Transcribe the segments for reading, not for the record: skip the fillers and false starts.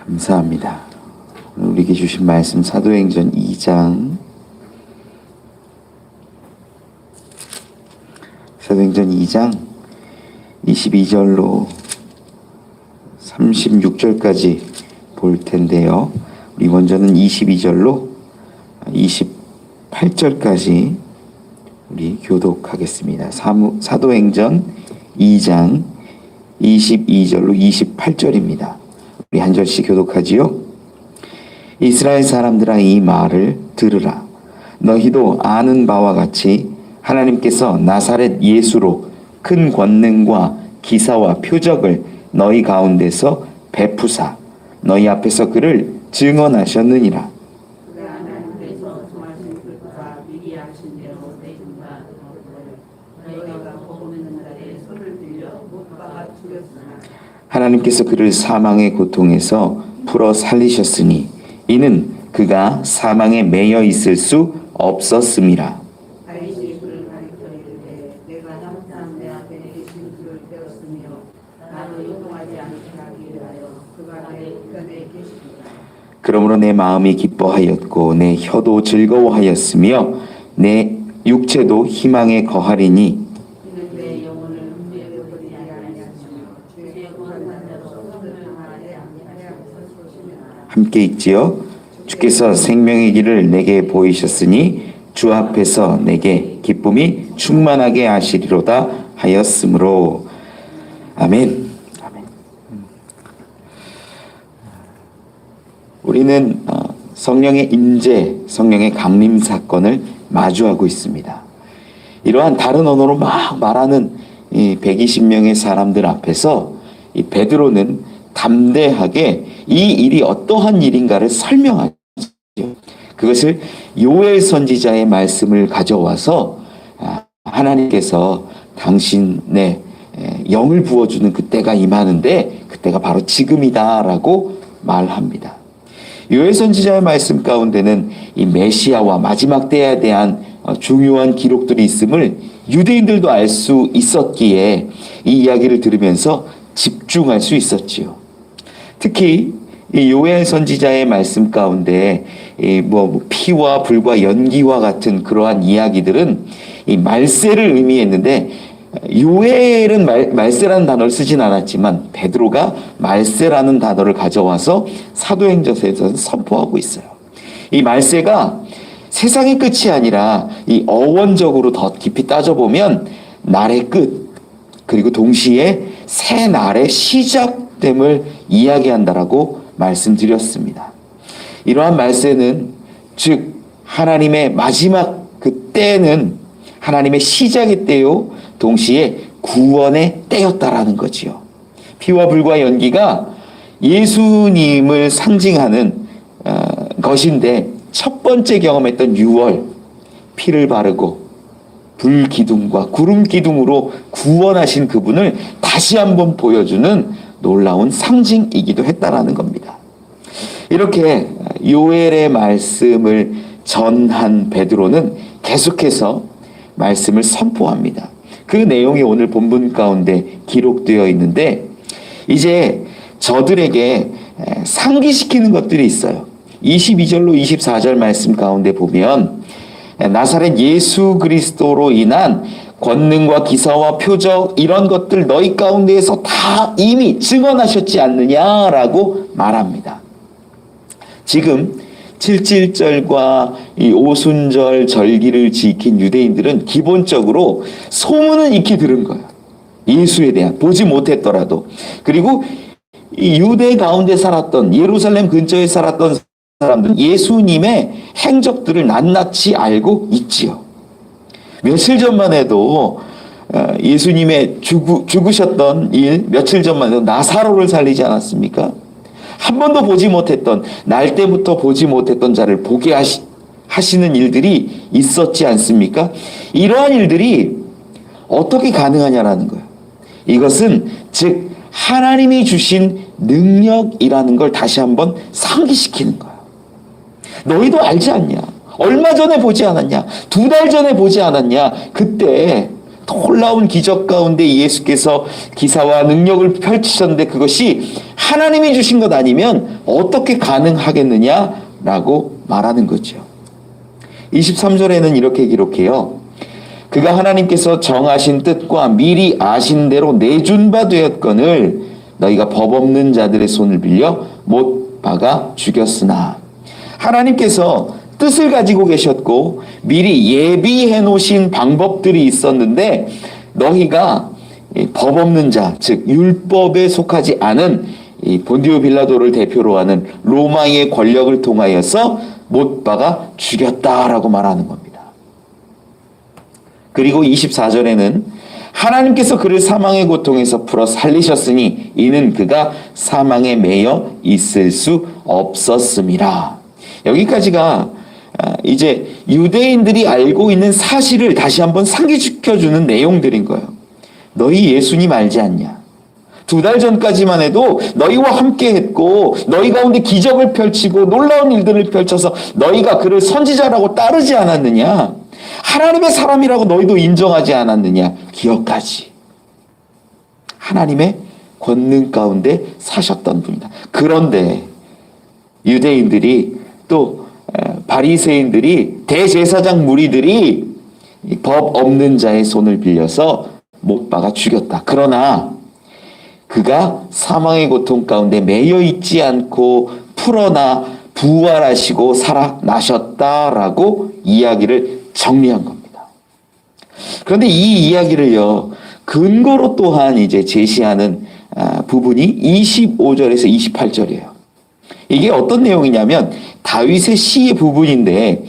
감사합니다. 오늘 우리에게 주신 말씀 사도행전 2장 22절로 36절까지 볼 텐데요. 우리 먼저는 22절로 28절까지 우리 교독하겠습니다. 사도행전 2장 22절로 28절입니다. 우리 한 절씩 교독하지요. 이스라엘 사람들아, 이 말을 들으라. 너희도 아는 바와 같이 하나님께서 나사렛 예수로 큰 권능과 기사와 표적을 너희 가운데서 베푸사 너희 앞에서 그를 증언하셨느니라. 하나님께서 그를 사망의 고통에서 풀어 살리셨으니 이는 그가 사망에 매여 있을 수 없었음이라. 그러므로 내 마음이 기뻐하였고 내 혀도 즐거워하였으며 내 육체도 희망에 거하리니 함께 읽지요. 주께서 생명의 길을 내게 보이셨으니 주 앞에서 내게 기쁨이 충만하게 하시리로다 하였으므로. 아멘. 우리는 성령의 임재, 성령의 강림 사건을 마주하고 있습니다. 이러한 다른 언어로 막 말하는 이 120명의 사람들 앞에서 이 베드로는 담대하게 이 일이 어떠한 일인가를 설명하죠. 그것을 요엘 선지자의 말씀을 가져와서 하나님께서 당신의 영을 부어주는 그때가 임하는데 그때가 바로 지금이다라고 말합니다. 요엘 선지자의 말씀 가운데는 이 메시아와 마지막 때에 대한 중요한 기록들이 있음을 유대인들도 알 수 있었기에 이 이야기를 들으면서 집중할 수 있었지요. 특히 이 요엘 선지자의 말씀 가운데 피와 불과 연기와 같은 그러한 이야기들은 이 말세를 의미했는데 요엘은 말세라는 단어를 쓰진 않았지만 베드로가 말세라는 단어를 가져와서 사도행전에서 선포하고 있어요. 이 말세가 세상의 끝이 아니라 이 어원적으로 더 깊이 따져보면 날의 끝, 그리고 동시에 새 날의 시작됨을 이야기한다라고 말씀드렸습니다. 이러한 말세는 즉 하나님의 마지막 그 때는 하나님의 시작의 때요 동시에 구원의 때였다라는 거지요. 피와 불과 연기가 예수님을 상징하는 것인데 첫 번째 경험했던 6월 피를 바르고 불 기둥과 구름 기둥으로 구원하신 그분을 다시 한번 보여주는 놀라운 상징이기도 했다라는 겁니다. 이렇게 요엘의 말씀을 전한 베드로는 계속해서 말씀을 선포합니다. 그 내용이 오늘 본문 가운데 기록되어 있는데 이제 저들에게 상기시키는 것들이 있어요. 22절로 24절 말씀 가운데 보면 나사렛 예수 그리스도로 인한 권능과 기사와 표적 이런 것들 너희 가운데에서 다 이미 증언하셨지 않느냐라고 말합니다. 지금 7.7절과 이 오순절 절기를 지킨 유대인들은 기본적으로 소문은 익히 들은 거예요. 예수에 대한 보지 못했더라도. 그리고 이 유대 가운데 살았던 예루살렘 근처에 살았던 사람들은 예수님의 행적들을 낱낱이 알고 있지요. 며칠 전만 해도 예수님의 죽으셨던 일 며칠 전만 해도 나사로를 살리지 않았습니까? 한 번도 보지 못했던 날 때부터 보지 못했던 자를 보게 하시는 일들이 있었지 않습니까? 이러한 일들이 어떻게 가능하냐라는 거예요. 이것은 즉 하나님이 주신 능력이라는 걸 다시 한번 상기시키는 거예요. 너희도 알지 않냐? 얼마 전에 보지 않았냐? 2달 전에 보지 않았냐? 그때 놀라운 기적 가운데 예수께서 기사와 능력을 펼치셨는데 그것이 하나님이 주신 것 아니면 어떻게 가능하겠느냐라고 말하는 거죠. 23절에는 이렇게 기록해요. 그가 하나님께서 정하신 뜻과 미리 아신 대로 내준 바 되었거늘 너희가 법 없는 자들의 손을 빌려 못 박아 죽였으나, 하나님께서 뜻을 가지고 계셨고 미리 예비해 놓으신 방법들이 있었는데 너희가 법 없는 자, 즉 율법에 속하지 않은 이 본디오 빌라도를 대표로 하는 로마의 권력을 통하여서 못 박아 죽였다라고 말하는 겁니다. 그리고 24절에는 하나님께서 그를 사망의 고통에서 풀어 살리셨으니 이는 그가 사망에 매여 있을 수 없었음이라. 여기까지가 이제 유대인들이 알고 있는 사실을 다시 한번 상기시켜주는 내용들인 거예요. 너희 예수님 알지 않냐? 2달 전까지만 해도 너희와 함께 했고 너희 가운데 기적을 펼치고 놀라운 일들을 펼쳐서 너희가 그를 선지자라고 따르지 않았느냐? 하나님의 사람이라고 너희도 인정하지 않았느냐? 기억하지. 하나님의 권능 가운데 사셨던 분이다. 그런데 유대인들이 또 바리새인들이 대제사장 무리들이 법 없는 자의 손을 빌려서 못 박아 죽였다. 그러나 그가 사망의 고통 가운데 매여 있지 않고 풀어나 부활하시고 살아나셨다라고 이야기를 정리한 겁니다. 그런데 이 이야기를요, 근거로 또한 이제 제시하는 부분이 25절에서 28절이에요. 이게 어떤 내용이냐면 다윗의 시의 부분인데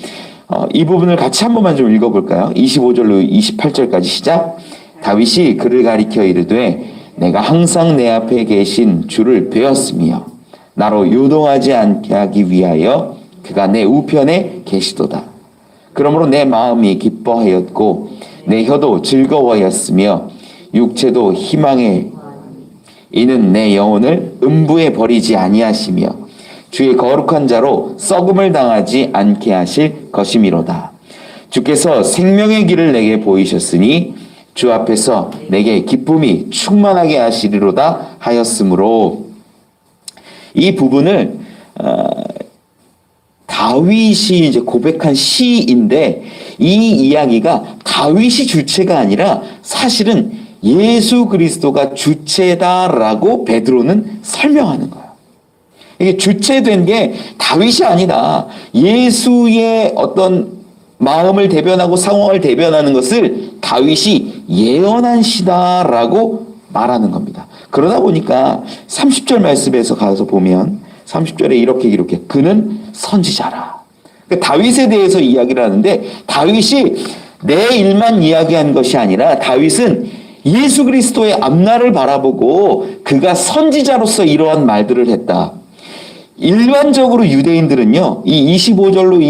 이 부분을 같이 한 번만 좀 읽어볼까요? 25절로 28절까지 시작. 다윗이 그를 가리켜 이르되 내가 항상 내 앞에 계신 주를 배웠으며 나로 요동하지 않게 하기 위하여 그가 내 우편에 계시도다. 그러므로 내 마음이 기뻐하였고 내 혀도 즐거워하였으며 육체도 희망해. 이는 내 영혼을 음부에 버리지 아니하시며 주의 거룩한 자로 썩음을 당하지 않게 하실 것이미로다. 주께서 생명의 길을 내게 보이셨으니 주 앞에서 내게 기쁨이 충만하게 하시리로다 하였으므로, 이 부분을 다윗이 이제 고백한 시인데 이 이야기가 다윗이 주체가 아니라 사실은 예수 그리스도가 주체다라고 베드로는 설명하는 거예요. 이게 주체된 게 다윗이 아니다. 예수의 어떤 마음을 대변하고 상황을 대변하는 것을 다윗이 예언한 시다라고 말하는 겁니다. 그러다 보니까 30절 말씀에서 가서 보면 30절에 이렇게 기록해. 그는 선지자라. 그러니까 다윗에 대해서 이야기를 하는데 다윗이 내 일만 이야기한 것이 아니라 다윗은 예수 그리스도의 앞날을 바라보고 그가 선지자로서 이러한 말들을 했다. 일반적으로 유대인들은요, 이 25절로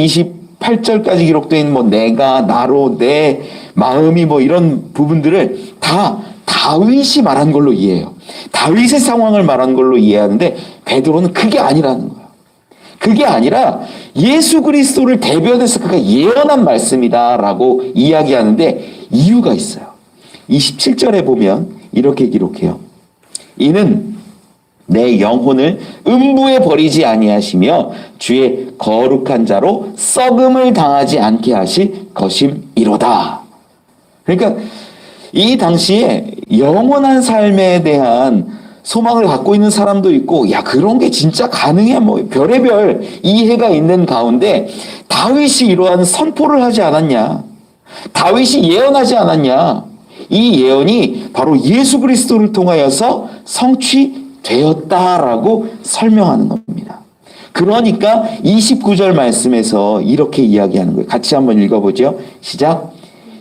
28절까지 기록되어 있는 뭐 내가, 나로, 내 마음이 뭐 이런 부분들을 다 다윗이 말한 걸로 이해해요. 다윗의 상황을 말한 걸로 이해하는데 베드로는 그게 아니라는 거예요. 그게 아니라 예수 그리스도를 대변해서 그가 예언한 말씀이다라고 이야기하는데 이유가 있어요. 27절에 보면 이렇게 기록해요. 이는 내 영혼을 음부에 버리지 아니하시며 주의 거룩한 자로 썩음을 당하지 않게 하실 것임이로다. 그러니까 이 당시에 영원한 삶에 대한 소망을 갖고 있는 사람도 있고, 야, 그런 게 진짜 가능해? 뭐, 별의별 이해가 있는 가운데, 다윗이 이러한 선포를 하지 않았냐? 다윗이 예언하지 않았냐? 이 예언이 바로 예수 그리스도를 통하여서 성취되었다라고 설명하는 겁니다. 그러니까 29절 말씀에서 이렇게 이야기하는 거예요. 같이 한번 읽어보죠. 시작.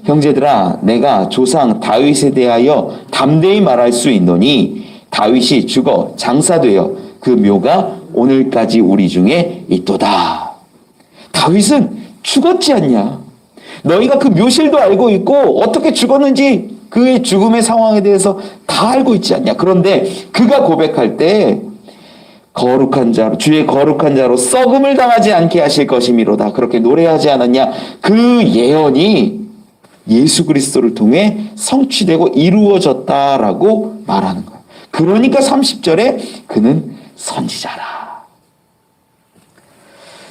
형제들아, 내가 조상 다윗에 대하여 담대히 말할 수 있노니 다윗이 죽어 장사되어 그 묘가 오늘까지 우리 중에 있도다. 다윗은 죽었지 않냐? 너희가 그 묘실도 알고 있고 어떻게 죽었는지 그의 죽음의 상황에 대해서 다 알고 있지 않냐? 그런데 그가 고백할 때 거룩한 자로, 주의 거룩한 자로 썩음을 당하지 않게 하실 것이미로다. 그렇게 노래하지 않았냐? 그 예언이 예수 그리스도를 통해 성취되고 이루어졌다라고 말하는 거예요. 그러니까 30절에 그는 선지자라.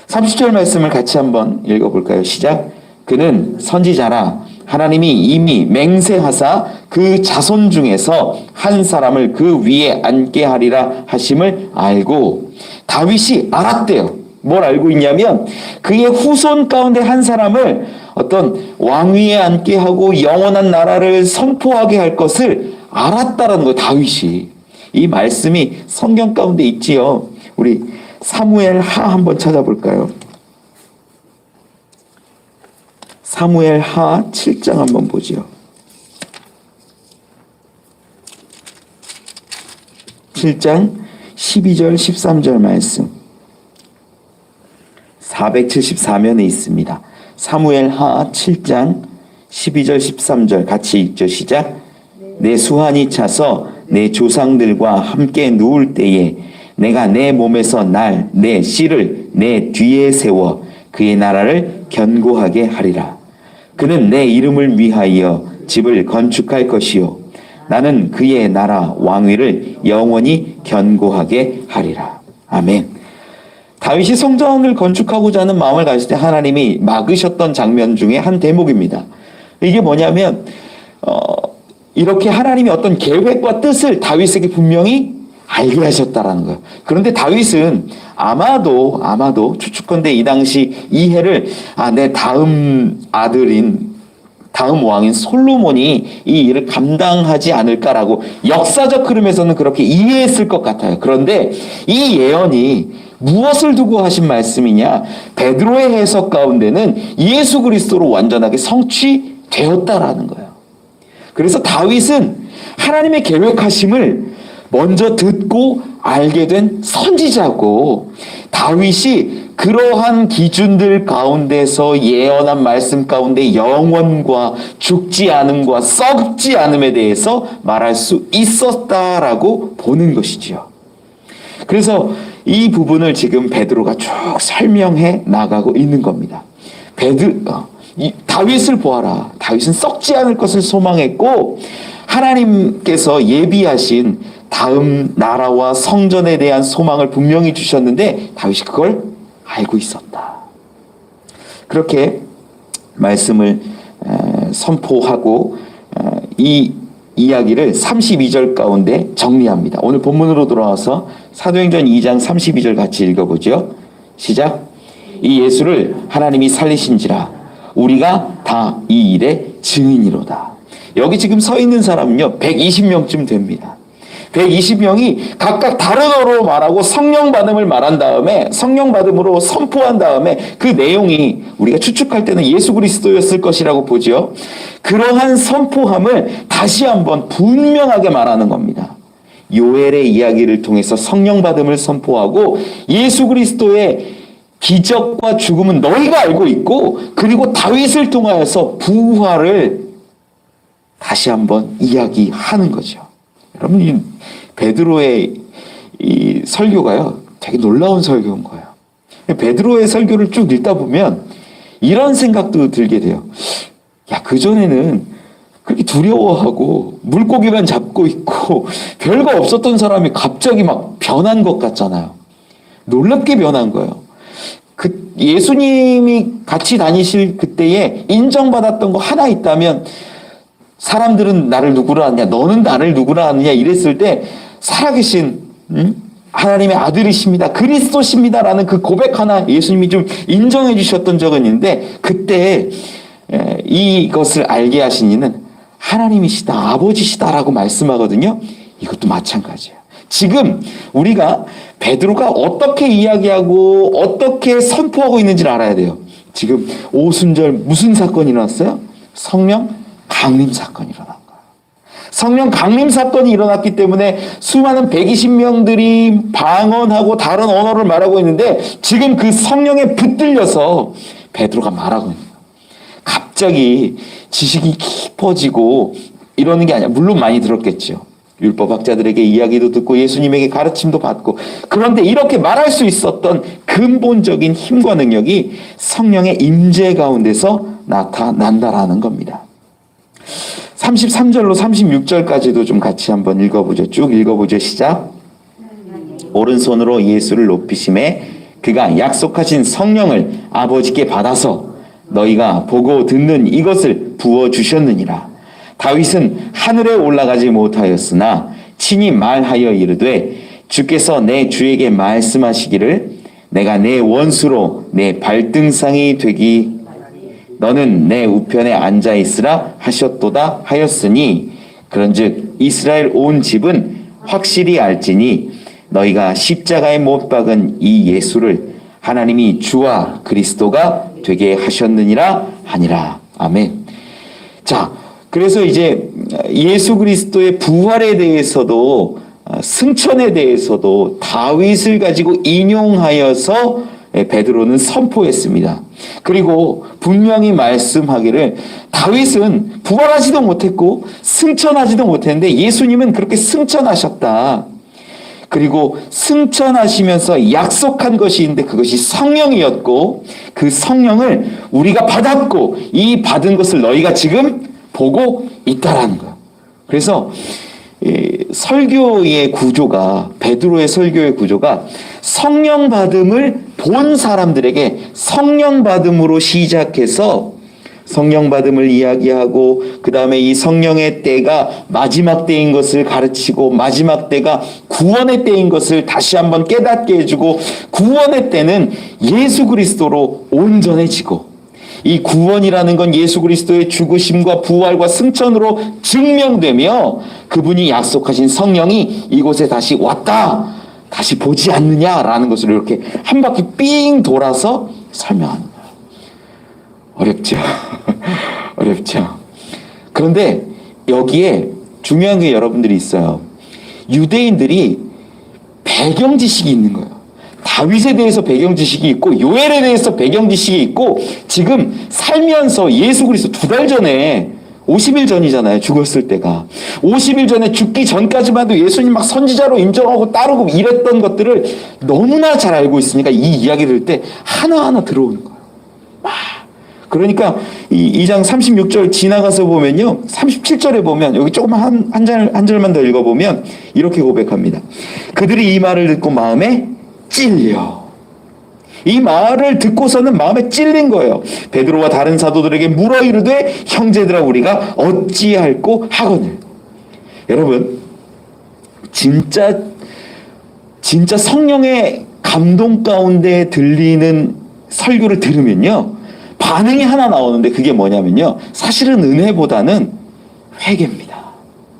30절 말씀을 같이 한번 읽어볼까요? 시작. 그는 선지자라. 하나님이 이미 맹세하사 그 자손 중에서 한 사람을 그 위에 앉게 하리라 하심을 알고, 다윗이 알았대요. 뭘 알고 있냐면 그의 후손 가운데 한 사람을 어떤 왕위에 앉게 하고 영원한 나라를 선포하게 할 것을 알았다라는 거예요. 다윗이. 이 말씀이 성경 가운데 있지요. 우리 사무엘 하 한번 찾아볼까요? 사무엘 하 7장 한번 보지요. 7장 12절 13절 말씀. 474면에 있습니다. 사무엘 하 7장 12절 13절 같이 읽죠. 시작. 내 수한이 차서 내 조상들과 함께 누울 때에 내가 내 몸에서 내 씨를 내 뒤에 세워 그의 나라를 견고하게 하리라. 그는 내 이름을 위하여 집을 건축할 것이요 나는 그의 나라 왕위를 영원히 견고하게 하리라. 아멘. 다윗이 성전을 건축하고자 하는 마음을 가질 때 하나님이 막으셨던 장면 중에 한 대목입니다. 이게 뭐냐면 이렇게 하나님이 어떤 계획과 뜻을 다윗에게 분명히 알게 하셨다라는 거예요. 그런데 다윗은 아마도 추측컨대 이 당시 이해를 내 다음 왕인 솔로몬이 이 일을 감당하지 않을까라고 역사적 흐름에서는 그렇게 이해했을 것 같아요. 그런데 이 예언이 무엇을 두고 하신 말씀이냐? 베드로의 해석 가운데는 예수 그리스도로 완전하게 성취되었다라는 거예요. 그래서 다윗은 하나님의 계획하심을 먼저 듣고 알게 된 선지자고, 다윗이 그러한 기준들 가운데서 예언한 말씀 가운데 영원과 죽지 않음과 썩지 않음에 대해서 말할 수 있었다라고 보는 것이지요. 그래서 이 부분을 지금 베드로가 쭉 설명해 나가고 있는 겁니다. 다윗을 보아라. 다윗은 썩지 않을 것을 소망했고 하나님께서 예비하신 다음 나라와 성전에 대한 소망을 분명히 주셨는데 다윗이 그걸 알고 있었다. 그렇게 말씀을 선포하고 이 이야기를 32절 가운데 정리합니다. 오늘 본문으로 돌아와서 사도행전 2장 32절 같이 읽어보죠. 시작. 이 예수를 하나님이 살리신지라 우리가 다 이 일의 증인이로다. 여기 지금 서 있는 사람은요 120명쯤 됩니다. 120명이 각각 다른 어로 말하고 성령 받음을 말한 다음에 성령 받음으로 선포한 다음에 그 내용이 우리가 추측할 때는 예수 그리스도였을 것이라고 보죠. 그러한 선포함을 다시 한번 분명하게 말하는 겁니다. 요엘의 이야기를 통해서 성령 받음을 선포하고 예수 그리스도의 기적과 죽음은 너희가 알고 있고 그리고 다윗을 통하여서 부활을 다시 한번 이야기하는 거죠. 여러분, 이 베드로의 이 설교가요, 되게 놀라운 설교인 거예요. 베드로의 설교를 쭉 읽다 보면 이런 생각도 들게 돼요. 야, 그전에는 그렇게 두려워하고 물고기만 잡고 있고 별거 없었던 사람이 갑자기 막 변한 것 같잖아요. 놀랍게 변한 거예요. 예수님이 같이 다니실 그때에 인정받았던 거 하나 있다면 사람들은 나를 누구라 하느냐, 너는 나를 누구라 하느냐 이랬을 때 살아계신 하나님의 아들이십니다, 그리스도십니다라는 그 고백 하나 예수님이 좀 인정해 주셨던 적은 있는데 그때 이것을 알게 하신 이는 하나님이시다, 아버지시다라고 말씀하거든요. 이것도 마찬가지예요. 지금 우리가 베드로가 어떻게 이야기하고 어떻게 선포하고 있는지를 알아야 돼요. 지금 오순절 무슨 사건이 일어났어요? 성령 강림 사건이 일어난 거예요. 성령 강림 사건이 일어났기 때문에 수많은 120명들이 방언하고 다른 언어를 말하고 있는데 지금 그 성령에 붙들려서 베드로가 말하고 있는 거예요. 갑자기 지식이 깊어지고 이러는 게 아니야. 물론 많이 들었겠죠. 율법학자들에게 이야기도 듣고 예수님에게 가르침도 받고, 그런데 이렇게 말할 수 있었던 근본적인 힘과 능력이 성령의 임재 가운데서 나타난다라는 겁니다. 33절로 36절까지도 좀 같이 한번 읽어보죠. 쭉 읽어보죠. 시작. 오른손으로 예수를 높이심에 그가 약속하신 성령을 아버지께 받아서 너희가 보고 듣는 이것을 부어주셨느니라. 다윗은 하늘에 올라가지 못하였으나 친히 말하여 이르되 주께서 내 주에게 말씀하시기를 내가 내 원수로 내 발등상이 되기 너는 내 우편에 앉아 있으라 하셨도다 하였으니 그런즉 이스라엘 온 집은 확실히 알지니 너희가 십자가에 못 박은 이 예수를 하나님이 주와 그리스도가 되게 하셨느니라 하니라. 아멘. 자, 그래서 이제 예수 그리스도의 부활에 대해서도 승천에 대해서도 다윗을 가지고 인용하여서 베드로는 선포했습니다. 그리고 분명히 말씀하기를 다윗은 부활하지도 못했고 승천하지도 못했는데 예수님은 그렇게 승천하셨다. 그리고 승천하시면서 약속한 것이 있는데 그것이 성령이었고 그 성령을 우리가 받았고 이 받은 것을 너희가 지금 보고 있다라는 거예요. 그래서 설교의 구조가 베드로의 설교의 구조가 성령 받음을 본 사람들에게 성령 받음으로 시작해서 성령 받음을 이야기하고 그 다음에 이 성령의 때가 마지막 때인 것을 가르치고 마지막 때가 구원의 때인 것을 다시 한번 깨닫게 해주고 구원의 때는 예수 그리스도로 온전해지고 이 구원이라는 건 예수 그리스도의 죽으심과 부활과 승천으로 증명되며 그분이 약속하신 성령이 이곳에 다시 왔다. 다시 보지 않느냐라는 것을 이렇게 한 바퀴 삥 돌아서 설명하는 거예요. 어렵죠. 어렵죠. 그런데 여기에 중요한 게 여러분들이 있어요. 유대인들이 배경 지식이 있는 거예요. 다윗에 대해서 배경 지식이 있고 요엘에 대해서 배경 지식이 있고 지금 살면서 예수 그리스도 2달 전에 50일 전이잖아요. 죽었을 때가. 50일 전에 죽기 전까지만 해도 예수님 막 선지자로 인정하고 따르고 이랬던 것들을 너무나 잘 알고 있으니까 이 이야기 들을 때 하나하나 들어오는 거예요. 그러니까 이 2장 36절 지나가서 보면요. 37절에 보면 여기 조금 한 절만 더 읽어보면 이렇게 고백합니다. 그들이 이 말을 듣고 마음에 찔려. 이 말을 듣고서는 마음에 찔린 거예요. 베드로와 다른 사도들에게 물어 이르되 형제들아 우리가 어찌할꼬 하거늘. 여러분 진짜 성령의 감동 가운데 들리는 설교를 들으면요. 반응이 하나 나오는데 그게 뭐냐면요. 사실은 은혜보다는 회개입니다.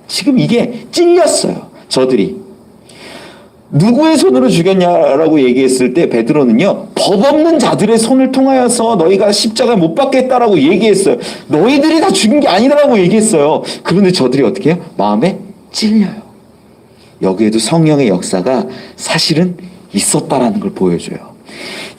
지금 이게 찔렸어요. 저들이. 누구의 손으로 죽였냐라고 얘기했을 때 베드로는요. 법 없는 자들의 손을 통하여서 너희가 십자가에 못 박겠다라고 얘기했어요. 너희들이 다 죽인 게 아니라고 얘기했어요. 그런데 저들이 어떻게 해요? 마음에 찔려요. 여기에도 성령의 역사가 사실은 있었다라는 걸 보여줘요.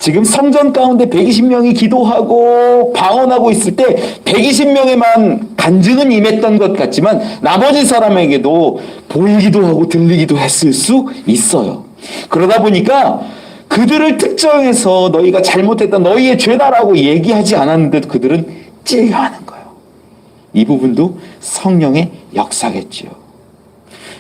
지금 성전 가운데 120명이 기도하고 방언하고 있을 때 120명에만 간증은 임했던 것 같지만 나머지 사람에게도 보이기도 하고 들리기도 했을 수 있어요. 그러다 보니까 그들을 특정해서 너희가 잘못했다, 너희의 죄다라고 얘기하지 않았는데도 그들은 찔려하는 거예요. 이 부분도 성령의 역사겠지요.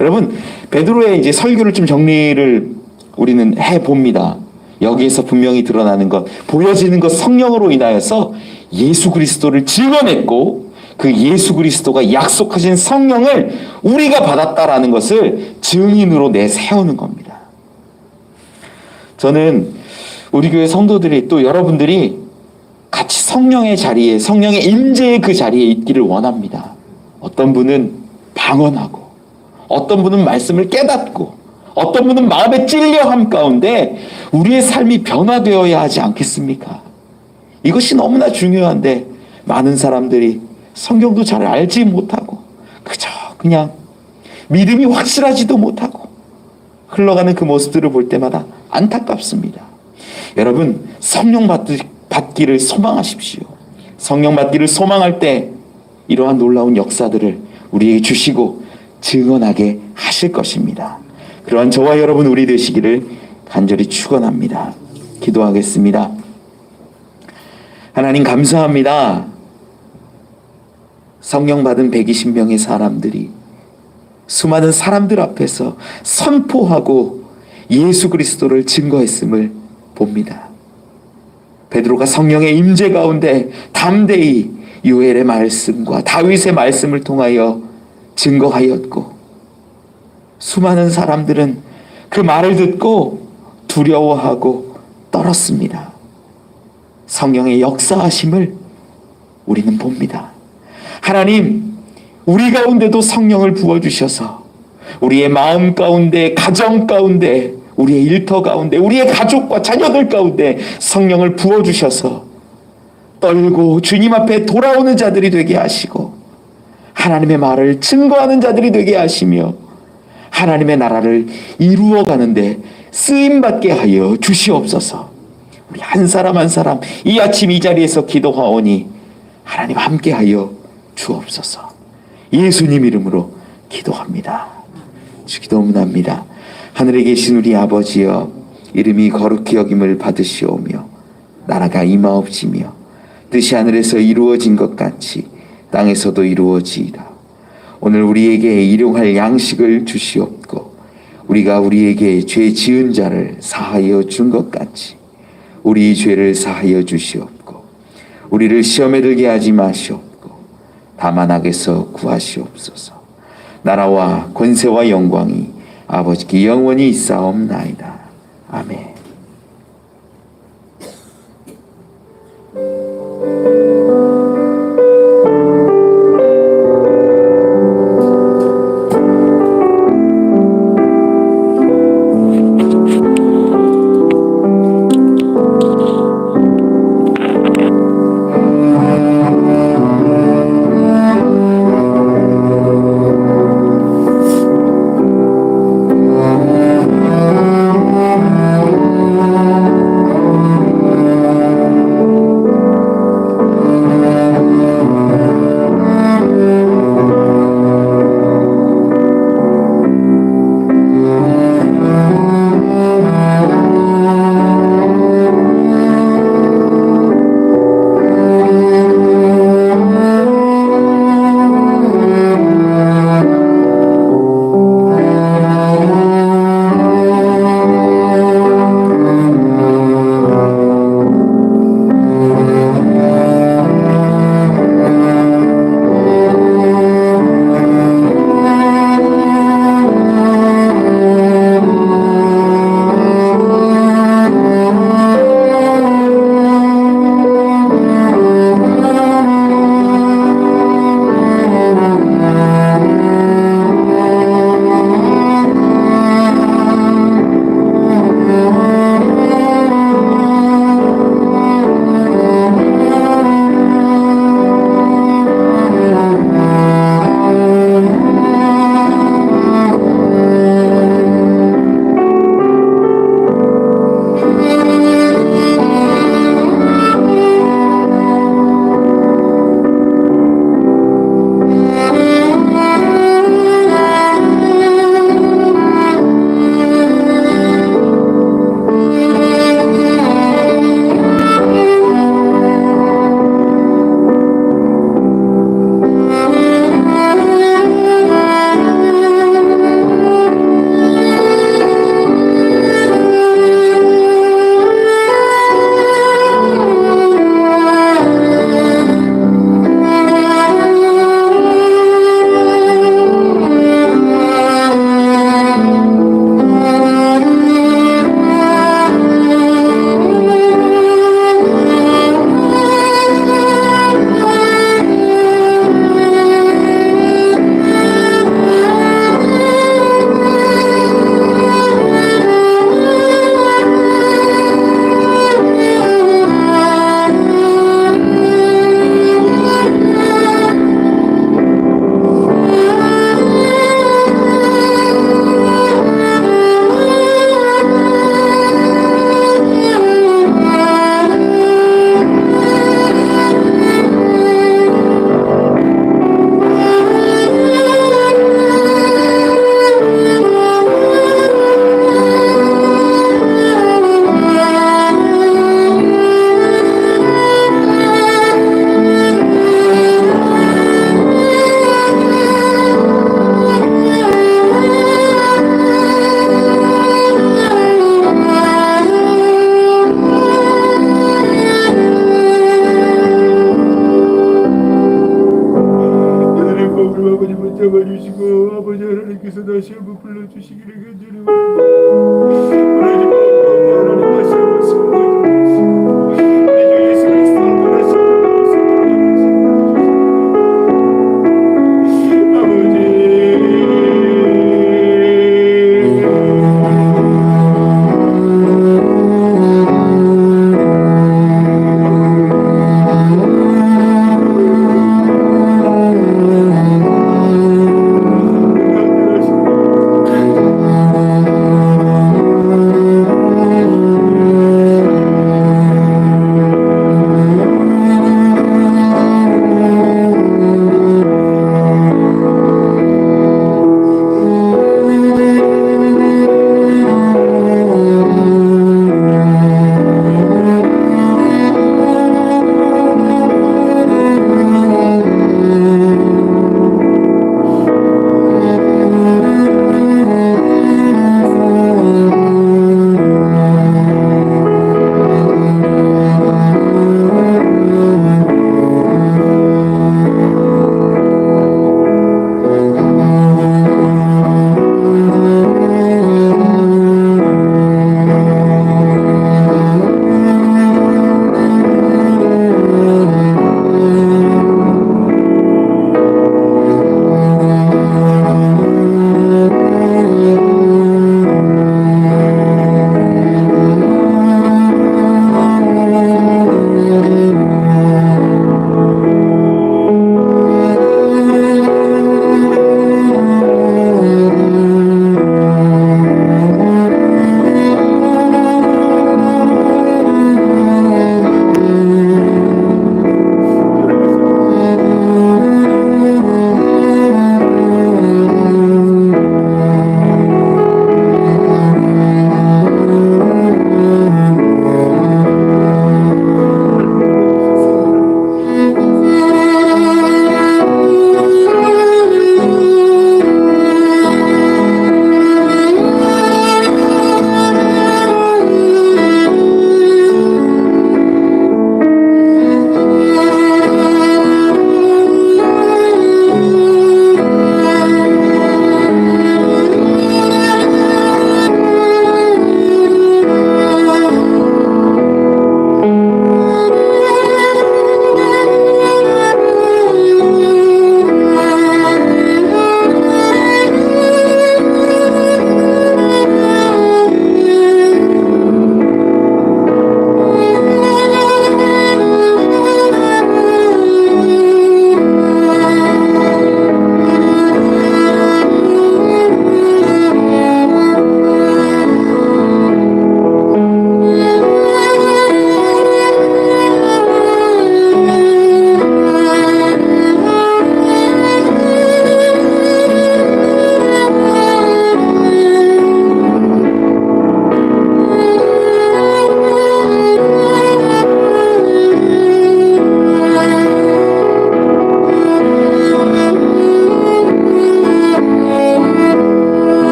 여러분, 베드로의 이제 설교를 좀 정리를 우리는 해봅니다. 여기에서 분명히 드러나는 것, 보여지는 것 성령으로 인하여서 예수 그리스도를 증언했고 그 예수 그리스도가 약속하신 성령을 우리가 받았다라는 것을 증인으로 내세우는 겁니다. 저는 우리 교회 성도들이 또 여러분들이 같이 성령의 자리에, 성령의 임재의 그 자리에 있기를 원합니다. 어떤 분은 방언하고 어떤 분은 말씀을 깨닫고 어떤 분은 마음에 찔려함 가운데 우리의 삶이 변화되어야 하지 않겠습니까? 이것이 너무나 중요한데 많은 사람들이 성경도 잘 알지 못하고 그냥 믿음이 확실하지도 못하고 흘러가는 그 모습들을 볼 때마다 안타깝습니다. 여러분, 성령 받기를 소망하십시오. 성령 받기를 소망할 때 이러한 놀라운 역사들을 우리에게 주시고 증언하게 하실 것입니다. 그러한 저와 여러분 우리 되시기를 간절히 축원합니다. 기도하겠습니다. 하나님 감사합니다. 성령 받은 120명의 사람들이 수많은 사람들 앞에서 선포하고 예수 그리스도를 증거했음을 봅니다. 베드로가 성령의 임재 가운데 담대히 요엘의 말씀과 다윗의 말씀을 통하여 증거하였고, 수많은 사람들은 그 말을 듣고 두려워하고 떨었습니다. 성령의 역사하심을 우리는 봅니다. 하나님, 우리 가운데도 성령을 부어주셔서 우리의 마음 가운데, 가정 가운데, 우리의 일터 가운데, 우리의 가족과 자녀들 가운데 성령을 부어주셔서 떨고 주님 앞에 돌아오는 자들이 되게 하시고, 하나님의 말을 증거하는 자들이 되게 하시며, 하나님의 나라를 이루어가는데 쓰임받게 하여 주시옵소서. 우리 한 사람 한 사람 이 아침 이 자리에서 기도하오니 하나님 함께하여 주옵소서. 예수님 이름으로 기도합니다. 주 기도문합니다. 하늘에 계신 우리 아버지여, 이름이 거룩히 여김을 받으시오며 나라가 임하옵시며 뜻이 하늘에서 이루어진 것 같이 땅에서도 이루어지이다. 오늘 우리에게 일용할 양식을 주시옵고, 우리가 우리에게 죄 지은 자를 사하여 준 것 같이 우리 죄를 사하여 주시옵고, 우리를 시험에 들게 하지 마시옵고 다만 악에서 구하시옵소서. 나라와 권세와 영광이 아버지께 영원히 있사옵나이다. 아멘.